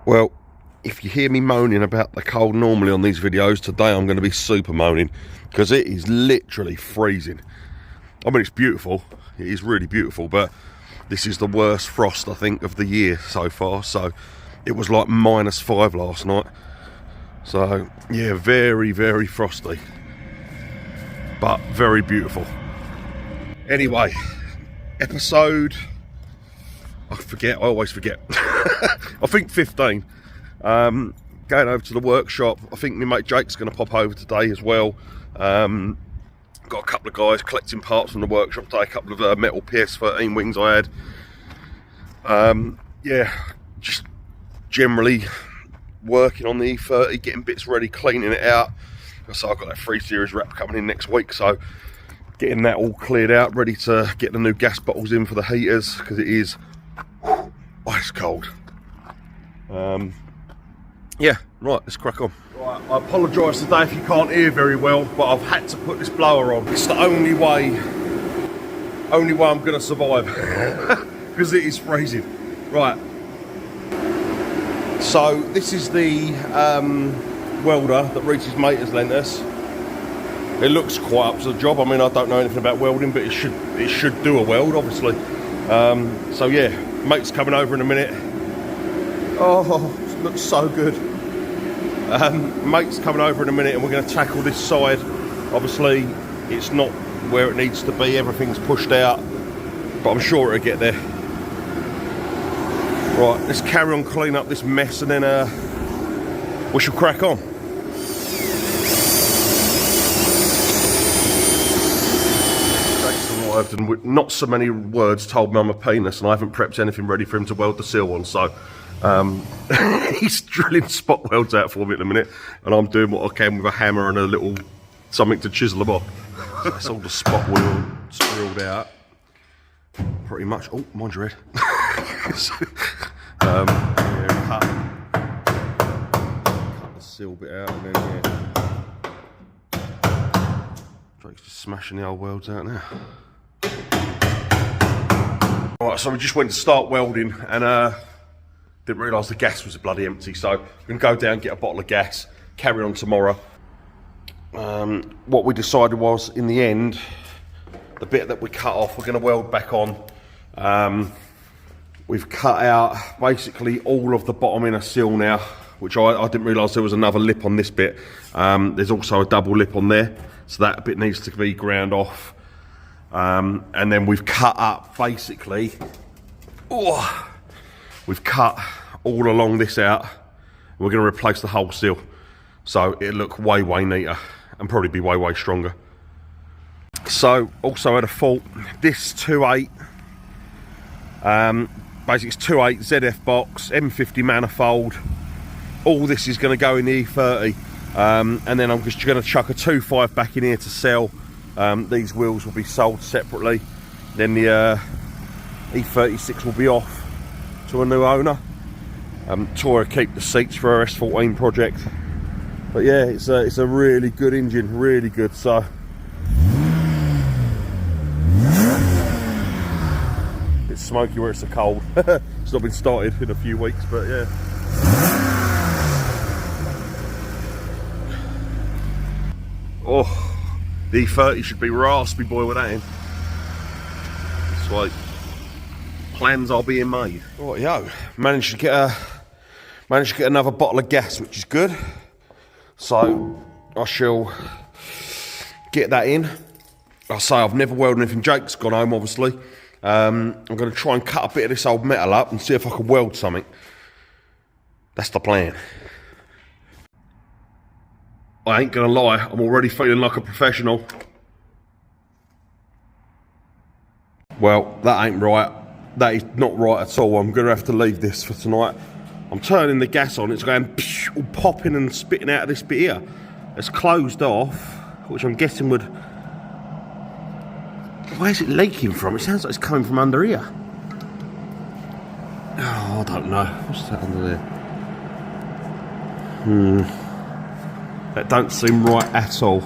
Well, if you hear me moaning about the cold normally on these videos, today I'm going to be super moaning because it is literally freezing. I mean, it's beautiful, it is really beautiful, but this is the worst frost I think of the year so far. So it was like -5 last night, so yeah, very, very frosty, but very beautiful. Anyway, episode, I always forget. I think 15. Going over to the workshop. I think my mate Jake's going to pop over today as well. Got a couple of guys collecting parts from the workshop today, a couple of metal PS13 wings I had. Yeah, just generally working on the e30, getting bits ready, cleaning it out. So I've got that 3 Series wrap coming in next week, so getting that all cleared out, ready to get the new gas bottles in for the heaters, because it is ice cold. Yeah, right, let's crack on. Right, I apologise today if you can't hear very well, but I've had to put this blower on. It's the only way I'm going to survive, because it is freezing. Right, so this is the welder that Reese's mate has lent us. It looks quite up to the job. I mean, I don't know anything about welding, but it should do a weld, obviously. So yeah, mate's coming over in a minute. Oh, it looks so good. Mate's coming over in a minute, and we're going to tackle this side. Obviously, it's not where it needs to be. Everything's pushed out, but I'm sure it'll get there. Right, let's carry on clean up this mess, and then we shall crack on. And not so many words told me I'm a penis, and I haven't prepped anything ready for him to weld the seal on, so he's drilling spot welds out for me at the minute, and I'm doing what I can with a hammer and a little something to chisel them off. So that's all the spot welds drilled out pretty much. Oh, mind your head. Yeah, cut the seal bit out, and then yeah, Drake's just smashing the old welds out now. Right, so we just went to start welding, and didn't realise the gas was bloody empty, so we're going to go down, get a bottle of gas, carry on tomorrow. What we decided was, in the end, the bit that we cut off, we're going to weld back on. We've cut out basically all of the bottom inner seal now, which I didn't realise there was another lip on this bit. There's also a double lip on there, so that bit needs to be ground off. And then we've cut up basically, we've cut all along this out, and we're going to replace the whole seal, so it'll look way, way neater and probably be way, way stronger. So also had a fault, this 2.8, basically it's 2.8 ZF box, M50 manifold. All this is going to go in the e30, and then I'm just going to chuck a 2.5 back in here to sell. These wheels will be sold separately, then the e36 will be off to a new owner. Tora keep the seats for her S14 project, but yeah, it's a really good engine, really good. So it's smoky where it's so cold. It's not been started in a few weeks, but yeah. Oh, the E30 should be raspy, boy, with that in. It's like plans are being made. Right, yo, managed to get another bottle of gas, which is good. So I shall get that in. I say I've never welded anything. Jake's gone home, obviously. I'm going to try and cut a bit of this old metal up and see if I can weld something. That's the plan. I ain't gonna lie, I'm already feeling like a professional. Well, that ain't right. That is not right at all. I'm gonna have to leave this for tonight. I'm turning the gas on, it's going all popping and spitting out of this bit here. It's closed off, which I'm guessing would... Where's it leaking from? It sounds like it's coming from under here. Oh, I don't know. What's that under there? That don't seem right at all.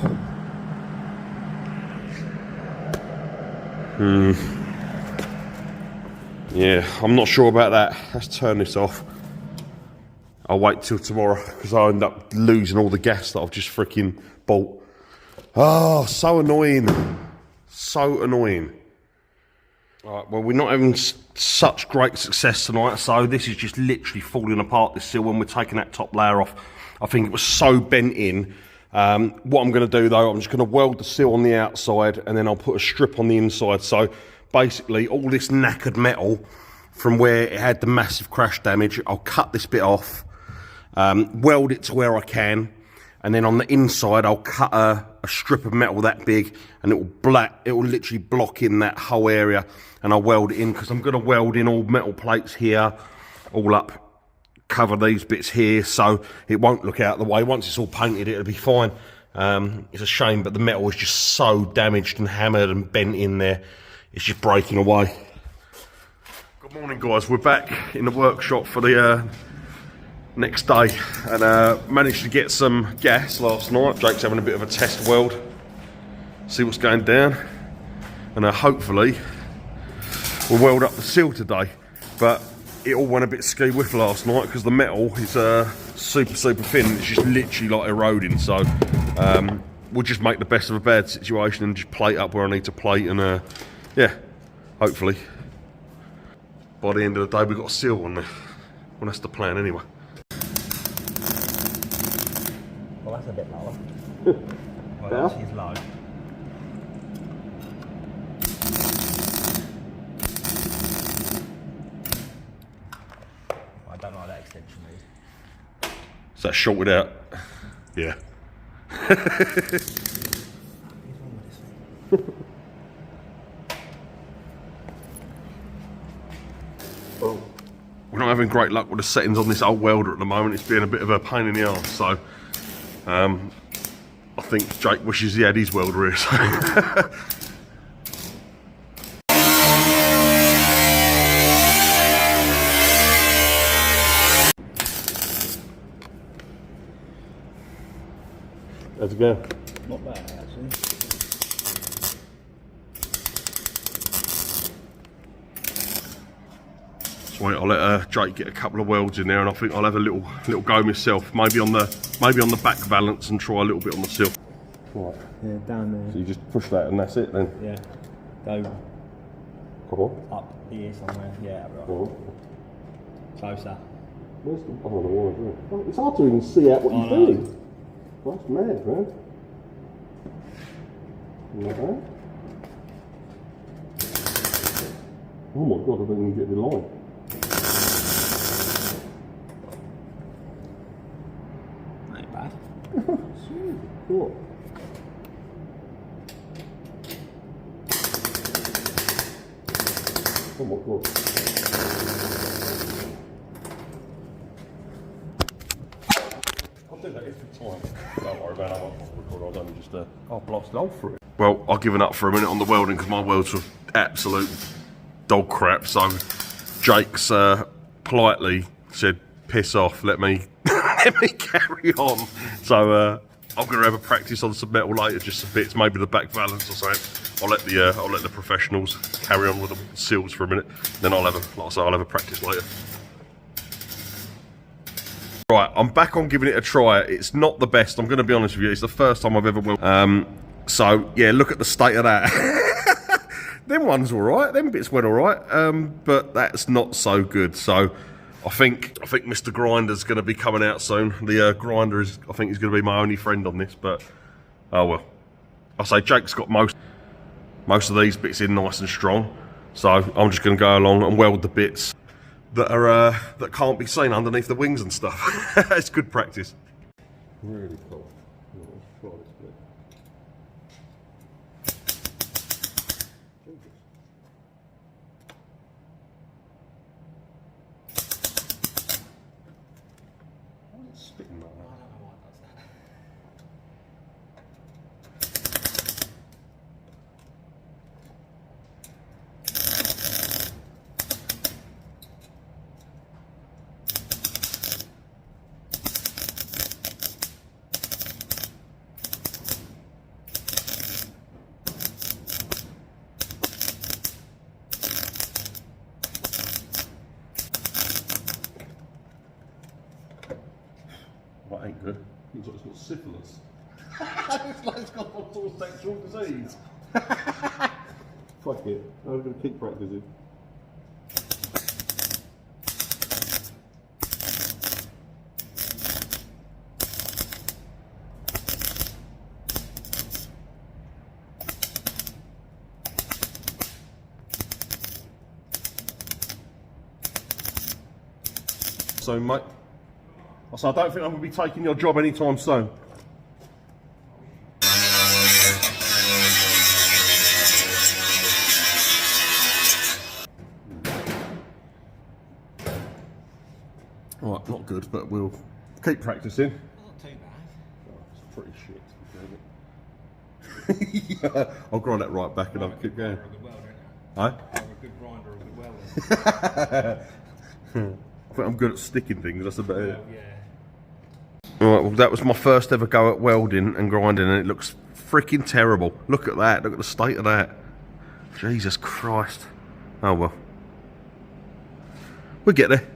Yeah, I'm not sure about that. Let's turn this off. I'll wait till tomorrow because I end up losing all the gas that I've just freaking bought. Oh, so annoying. So annoying. Alright, well, we're not having such great success tonight, so this is just literally falling apart, this sill, when we're taking that top layer off. I think it was so bent in. What I'm going to do, though, I'm just going to weld the sill on the outside, and then I'll put a strip on the inside. So, basically, all this knackered metal from where it had the massive crash damage, I'll cut this bit off, weld it to where I can, and then on the inside, I'll cut a strip of metal that big, and it will literally block in that whole area, and I'll weld it in, because I'm going to weld in all metal plates here, all up, cover these bits here, so it won't look out of the way. Once it's all painted, it'll be fine. It's a shame, but the metal is just so damaged and hammered and bent in there, it's just breaking away. Good morning, guys. We're back in the workshop for the next day, and managed to get some gas last night. Jake's having a bit of a test weld, see what's going down, and hopefully we'll weld up the sill today. But it all went a bit ski-whiff last night because the metal is super thin. It's just literally like eroding, so we'll just make the best of a bad situation and just plate up where I need to plate, and yeah, hopefully by the end of the day we've got a sill on there. Well, that's the plan anyway. Well, that's a bit lower. Well, she's low. I don't like that extension lead. Is that shorted out? Yeah. Oh. We're not having great luck with the settings on this old welder at the moment. It's being a bit of a pain in the arse, so I think Jake wishes he had his welder here. So. How's it going? Not bad, actually. Sweet, I'll let Jake get a couple of welds in there, and I think I'll have a little go myself. Maybe on the back valance and try a little bit on the sill. Right. Yeah, down there. So you just push that and that's it then? Yeah. Go Come up here somewhere. Yeah, right. on. Closer. Where's the... Oh, the wall. It's hard to even see out what you're doing. That's mad, man. Like that. Oh my god, I don't even get the line. Ain't bad. Cool. Oh my god. I'll do that every time. Don't worry about it, I'll only just I'll blast it all through it. Well, I've given up for a minute on the welding because my welds were absolute dog crap, so Jake's politely said, piss off, let me let me carry on. So I'm going to have a practice on some metal later, just some bits, maybe the back valance or something. I'll let the professionals carry on with the seals for a minute. Then I'll have a practice later. Right, I'm back on giving it a try. It's not the best, I'm going to be honest with you. It's the first time I've ever welded. So yeah, look at the state of that. Them ones all right. Them bits went all right, but that's not so good. So I think Mr. Grinder's going to be coming out soon. The grinder is, I think, he's going to be my only friend on this. But oh well. I say Jake's got most of these bits in nice and strong. So I'm just going to go along and weld the bits that can't be seen underneath the wings and stuff. It's good practice. Really cool. Let's try this bit. Spitting like that. I don't know why it does that. That ain't good. Looks like it's got syphilis. Looks like it's got some sort of sexual disease. Fuck it. I'm going to keep practicing. So, mate, I don't think I'm going to be taking your job anytime soon. Right, not good, but we'll keep practicing. Not too bad. Oh, it's pretty shit. Yeah, I'll grind that right back and I'll keep going. Huh? You're a good grinder, a good welder. I think I'm good at sticking things, that's about it. Yeah. Alright, well that was my first ever go at welding and grinding and it looks freaking terrible. Look at that, look at the state of that. Jesus Christ. Oh well. We'll get there.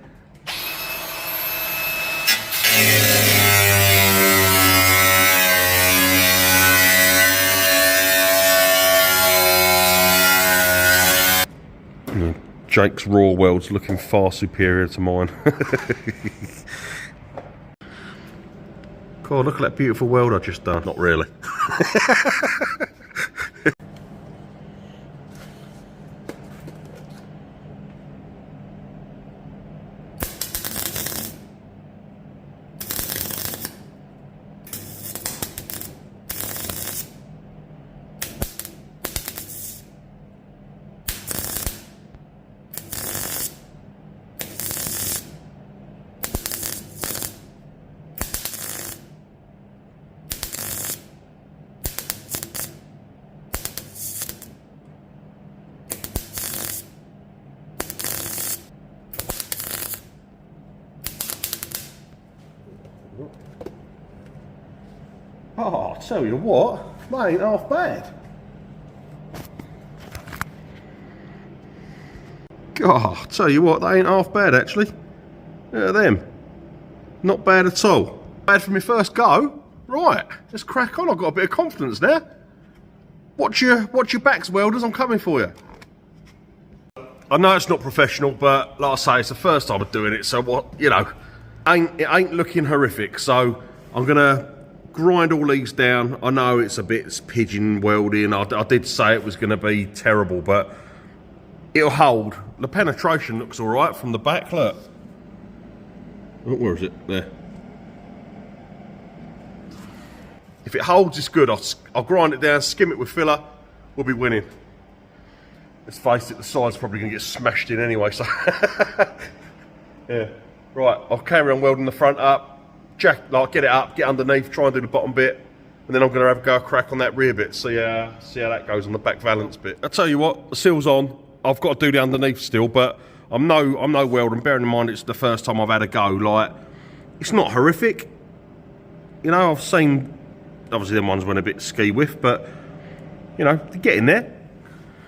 Jake's raw weld's looking far superior to mine. God, look at that beautiful weld I just done. Not really. Oh, I'll tell you what, that ain't half bad. God, I'll tell you what, that ain't half bad actually. Look at them. Not bad at all. Bad for my first go. Right, let's crack on, I've got a bit of confidence now. Watch your backs, welders, I'm coming for you. I know it's not professional, but like I say, it's the first time I'm doing it, so what, you know, it ain't looking horrific, so I'm gonna grind all these down. I know it's a bit pigeon welding. I did say it was going to be terrible, but it'll hold. The penetration looks all right from the back. Look. Oh, where is it? There. If it holds, it's good. I'll grind it down, skim it with filler. We'll be winning. Let's face it, the side's probably going to get smashed in anyway. So, yeah. Right, I'll carry on welding the front up. Get it up, get underneath, try and do the bottom bit, and then I'm going to have a go crack on that rear bit, see how that goes on the back valance bit. I'll tell you what, the seal's on. I've got to do the underneath still, but I'm no welder, and bearing in mind it's the first time I've had a go. Like, it's not horrific. You know, I've seen, obviously them ones went a bit ski whiff, but you know, to get in there,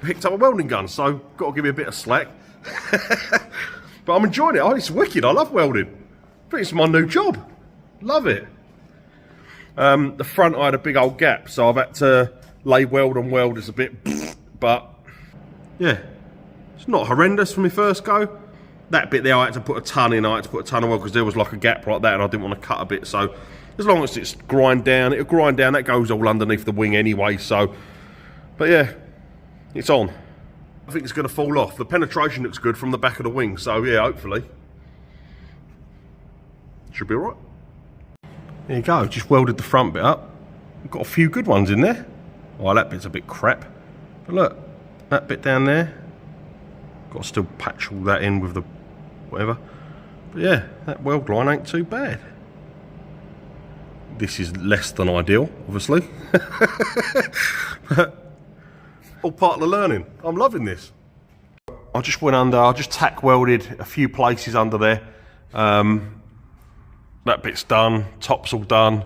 picked up a welding gun, so got to give me a bit of slack. But I'm enjoying it. Oh, it's wicked. I love welding. I think it's my new job. Love it. The front I had a big old gap, so I've had to lay weld on weld. It's a bit, but yeah, it's not horrendous for my first go. That bit there I had to put a ton in. I had to put a ton of weld because there was like a gap like that, and I didn't want to cut a bit. So as long as it's grind down, it'll grind down. That goes all underneath the wing anyway. So, but yeah, it's on. I think it's going to fall off. The penetration looks good from the back of the wing. So yeah, hopefully should be all right. There you go, just welded the front bit up. Got a few good ones in there. Oh, that bit's a bit crap. But look, that bit down there. Got to still patch all that in with the whatever. But yeah, that weld line ain't too bad. This is less than ideal, obviously. But all part of the learning. I'm loving this. I just went under, I just tack welded a few places under there. That bit's done, top's all done,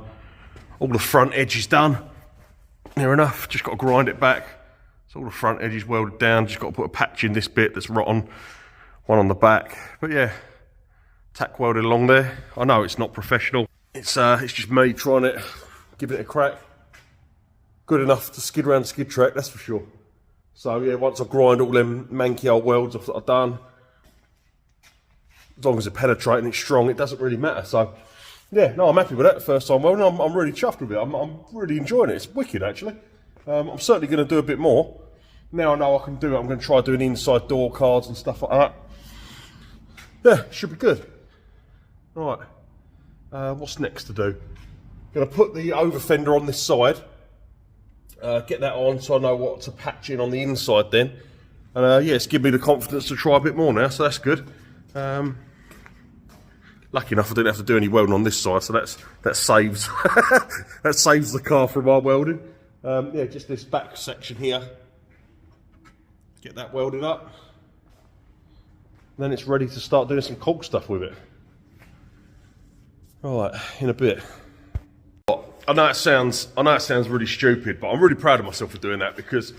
all the front edge is done. Near enough, just got to grind it back. So all the front edge is welded down, just got to put a patch in this bit that's rotten, one on the back. But yeah, tack welded along there. I know it's not professional. It's just me trying it, giving it a crack. Good enough to skid around the skid track, that's for sure. So yeah, once I grind all them manky old welds I've done, as long as it's penetrating, it's strong, it doesn't really matter. So yeah, no, I'm happy with that first time welding. I'm really chuffed with it. I'm really enjoying it. It's wicked actually. I'm certainly going to do a bit more. Now I know I can do it, I'm going to try doing inside door cards and stuff like that. Yeah, should be good. All right, what's next to do? Going to put the over fender on this side. Get that on so I know what to patch in on the inside then. And yeah, it's given me the confidence to try a bit more now, so that's good. Lucky enough I didn't have to do any welding on this side, so that saves that saves the car from our welding. Yeah, just this back section here. Get that welded up. And then it's ready to start doing some cool stuff with it. Alright, in a bit. I know it sounds really stupid, but I'm really proud of myself for doing that because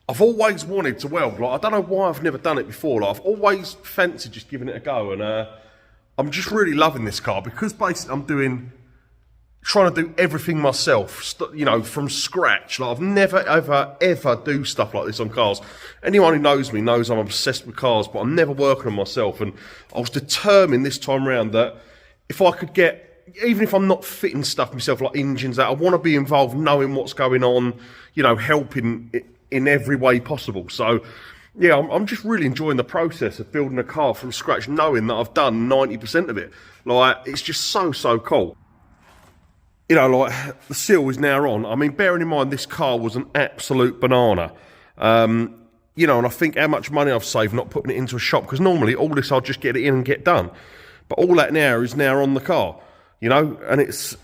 I've always wanted to weld. Like, I don't know why I've never done it before. Like, I've always fancied just giving it a go, and I'm just really loving this car because basically I'm trying to do everything myself, you know, from scratch. Like, I've never ever do stuff like this on cars. Anyone who knows me knows I'm obsessed with cars, but I'm never working on myself. And I was determined this time round that if I could get, even if I'm not fitting stuff myself, like engines out, I want to be involved, knowing what's going on, you know, helping in every way possible. So, yeah, I'm just really enjoying the process of building a car from scratch, knowing that I've done 90% of it. Like, it's just so cool. You know, like, the seal is now on. I mean, bearing in mind this car was an absolute banana. You know, and I think how much money I've saved not putting it into a shop, because normally all this I'll just get it in and get done. But all that now is now on the car. You know, and it's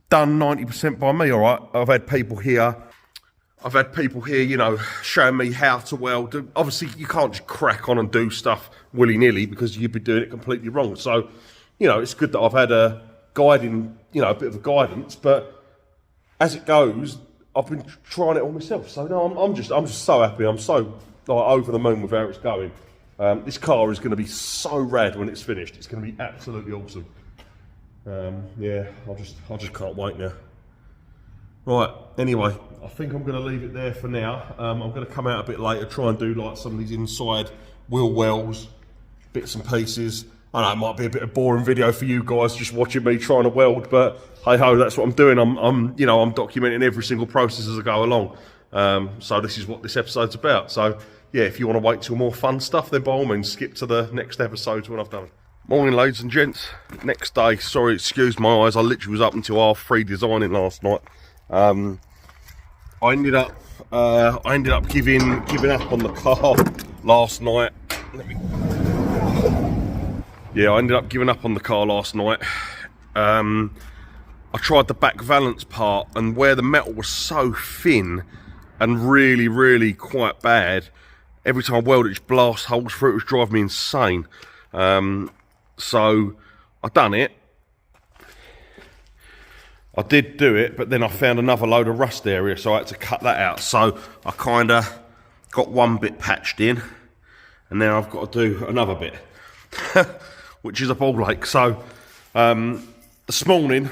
done 90% by me, all right? I've had people here, you know, showing me how to weld. Obviously, you can't just crack on and do stuff willy-nilly because you'd be doing it completely wrong. So, you know, it's good that I've had a guiding, you know, a bit of a guidance, but as it goes, I've been trying it all myself. So, no, I'm just so happy. I'm so like, over the moon with how it's going. This car is going to be so rad when it's finished. It's going to be absolutely awesome. Yeah, I just can't wait now. Right, anyway, I think I'm going to leave it there for now. I'm going to come out a bit later, try and do like some of these inside wheel wells, bits and pieces. I know it might be a bit of a boring video for you guys just watching me trying to weld, but hey ho, that's what I'm doing. I'm you know, I'm documenting every single process as I go along. So this is what this episode's about. So yeah, if you want to wait till more fun stuff, then by all means skip to the next episodes when I've done it. Morning, ladies and gents. Next day, sorry, excuse my eyes. I literally was up until 3:30 designing last night. I ended up giving up on the car last night. Yeah, I ended up giving up on the car last night. I tried the back valance part, and where the metal was so thin and really quite bad, every time I welded it, just blast holes through it. It was driving me insane. So I done it. I did do it, but then I found another load of rust area, so I had to cut that out. So I kind of got one bit patched in, and now I've got to do another bit, which is a ball ache. So this morning,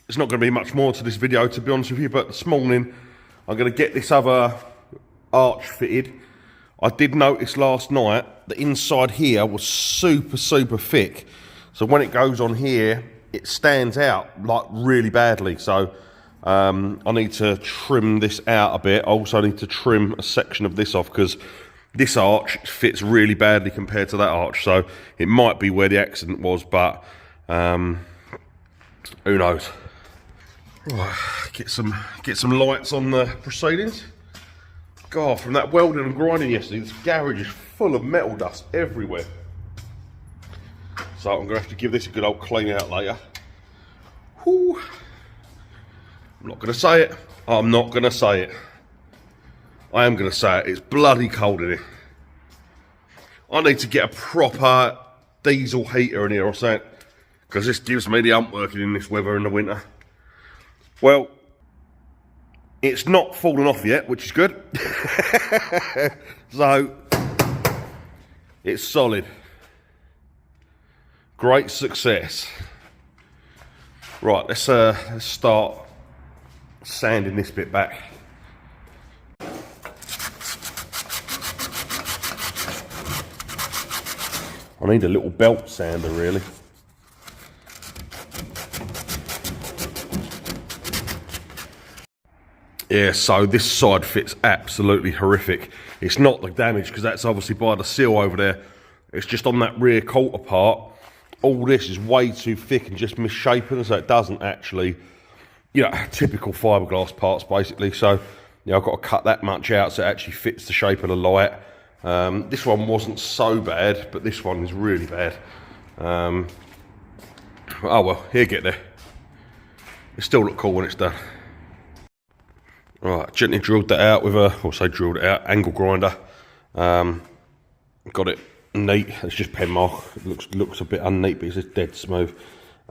there's not going to be much more to this video, to be honest with you, but this morning I'm going to get this other arch fitted. I did notice last night the inside here was super thick, so when it goes on here it stands out like really badly. So I need to trim this out a bit. I also need to trim a section of this off because this arch fits really badly compared to that arch, so it might be where the accident was, but who knows. Get some lights on the proceedings. God, from that welding and grinding yesterday, this garage is full of metal dust everywhere. So I'm going to have to give this a good old clean out later. Whew. I'm not going to say it. I'm not going to say it. I am going to say it. It's bloody cold in here. I need to get a proper diesel heater in here or something, because this gives me the hump working in this weather in the winter. Well, it's not fallen off yet, which is good. So, it's solid. Great success. Right, let's start sanding this bit back. I need a little belt sander really. Yeah, so this side fits absolutely horrific. It's not the damage, because that's obviously by the seal over there. It's just on that rear quarter part. All this is way too thick and just misshapen, so it doesn't actually, you know, typical fiberglass parts basically. So, yeah, I've got to cut that much out so it actually fits the shape of the light. This one wasn't so bad, but this one is really bad. Oh well, here, get there. It still look cool when it's done. Right, gently drilled that out with a, or say drilled it out, angle grinder. Got it neat. It's just pen mark. It looks a bit unneat, but it's just dead smooth.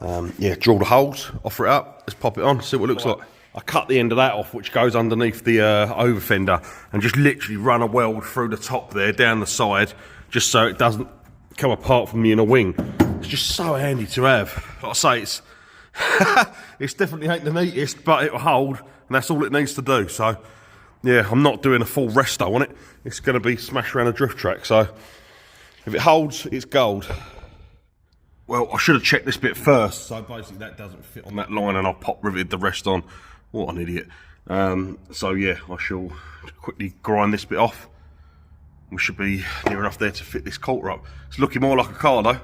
Yeah, drill the holes, offer it up. Let's pop it on, see what it looks like. I cut the end of that off, which goes underneath the over fender, and just literally run a weld through the top there, down the side, just so it doesn't come apart from the inner wing. It's just so handy to have. Like I say, it's it's definitely ain't the neatest, but it'll hold. And that's all it needs to do. So, yeah, I'm not doing a full resto on it. It's going to be smashed around a drift track. So, if it holds, it's gold. Well, I should have checked this bit first. So, basically, that doesn't fit on that line, and I've pop riveted the rest on. What an idiot. So, yeah, I shall quickly grind this bit off. We should be near enough there to fit this coulter up. It's looking more like a car, though.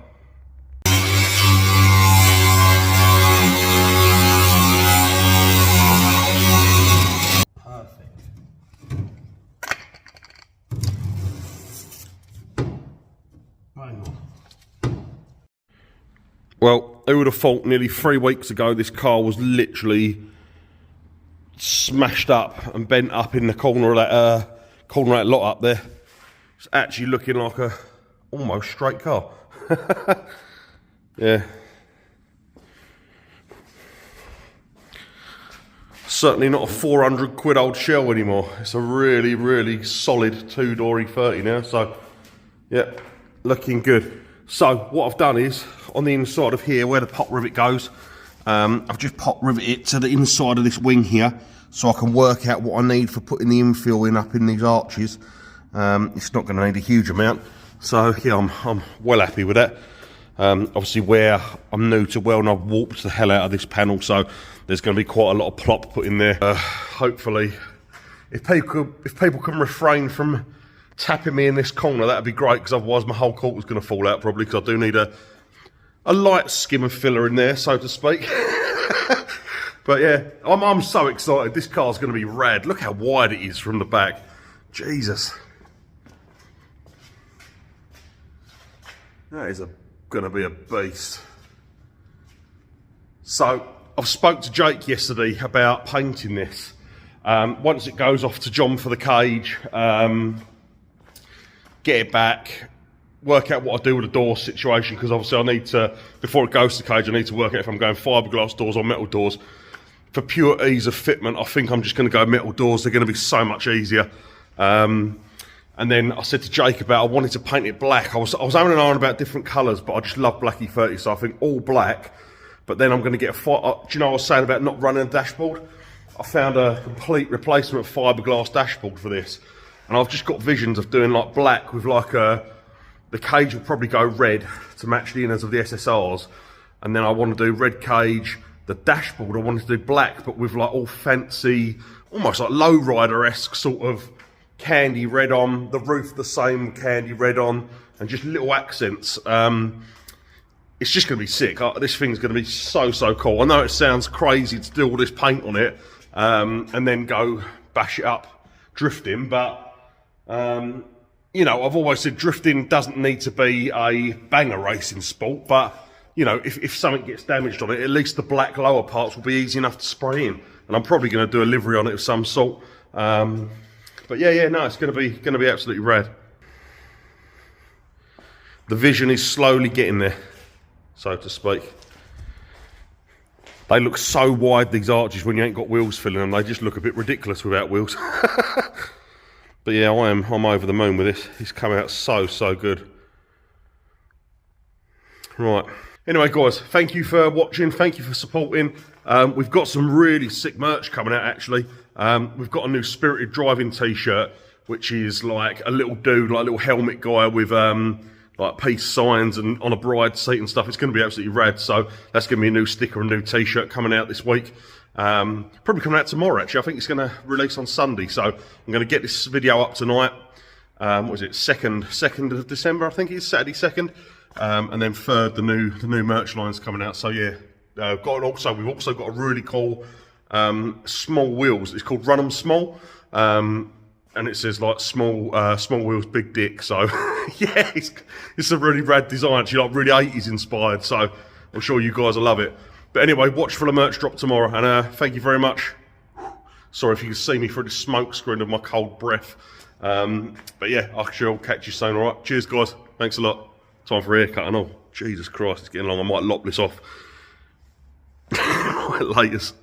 Well, who would have thought nearly 3 weeks ago this car was literally smashed up and bent up in the corner of that lot up there. It's actually looking like a almost straight car. Yeah. Certainly not a 400 quid old shell anymore. It's a really, really solid two-door E30 now. So, yeah, looking good. So what I've done is, on the inside of here where the pop rivet goes, I've just pop riveted it to the inside of this wing here, so I can work out what I need for putting the infill in up in these arches. It's not going to need a huge amount, so yeah, I'm well happy with that. Obviously, where I'm new to welding, I've warped the hell out of this panel, so there's going to be quite a lot of plop put in there. Hopefully, if people can refrain from tapping me in this corner, that'd be great, because otherwise my whole quarter's going to fall out probably, because I do need a light skim of filler in there, so to speak. But yeah, I'm so excited. This car's going to be rad. Look how wide it is from the back. Jesus. That is going to be a beast. So I've spoke to Jake yesterday about painting this. Once it goes off to John for the cage, get it back, work out what I do with the door situation, because obviously I need to, before it goes to the cage, I need to work out if I'm going fiberglass doors or metal doors. For pure ease of fitment, I think I'm just going to go metal doors. They're going to be so much easier. And then I said to Jake about, I wanted to paint it black. I was having an iron about different colours, but I just love black E30, so I think all black. But then I'm going to get do you know what I was saying about not running a dashboard? I found a complete replacement fiberglass dashboard for this. And I've just got visions of doing like black with like the cage will probably go red to match the inners of the SSRs. And then I want to do red cage. The dashboard I wanted to do black, but with like all fancy, almost like lowrider-esque sort of candy red on. The roof the same candy red on, and just little accents. It's just going to be sick. This thing's going to be so cool. I know it sounds crazy to do all this paint on it and then go bash it up drifting, but you know, I've always said drifting doesn't need to be a banger racing sport, but you know, if something gets damaged on it, at least the black lower parts will be easy enough to spray in, and I'm probably going to do a livery on it of some sort. But yeah, no, it's going to be absolutely rad. The vision is slowly getting there, so to speak. They look so wide, these arches, when you ain't got wheels filling them. They just look a bit ridiculous without wheels. But yeah, I'm over the moon with this. It's come out so good. Right, Anyway, guys, thank you for watching. Thank you for supporting. We've got some really sick merch coming out, actually. We've got a new Spirited Driving t-shirt, which is like a little dude, like a little helmet guy with like peace signs and on a bride seat and stuff. It's going to be absolutely rad. So that's going to be a new sticker and new t-shirt coming out this week. Probably coming out tomorrow, actually. I think it's going to release on Sunday. So I'm going to get this video up tonight. What was it? 2nd of December, I think it is, Saturday 2nd. And then 3rd, the new merch line's coming out. So yeah, we've also got a really cool small wheels. It's called Run 'em Small, and it says like small wheels, big dick. So yeah, it's a really rad design. It's like really 80s inspired. So I'm sure you guys will love it. But anyway, watch for the merch drop tomorrow. And thank you very much. Sorry if you can see me through the smoke screen of my cold breath. But yeah, I shall catch you soon. All right, cheers, guys. Thanks a lot. Time for a haircut and all. Jesus Christ, it's getting long. I might lop this off. Latest.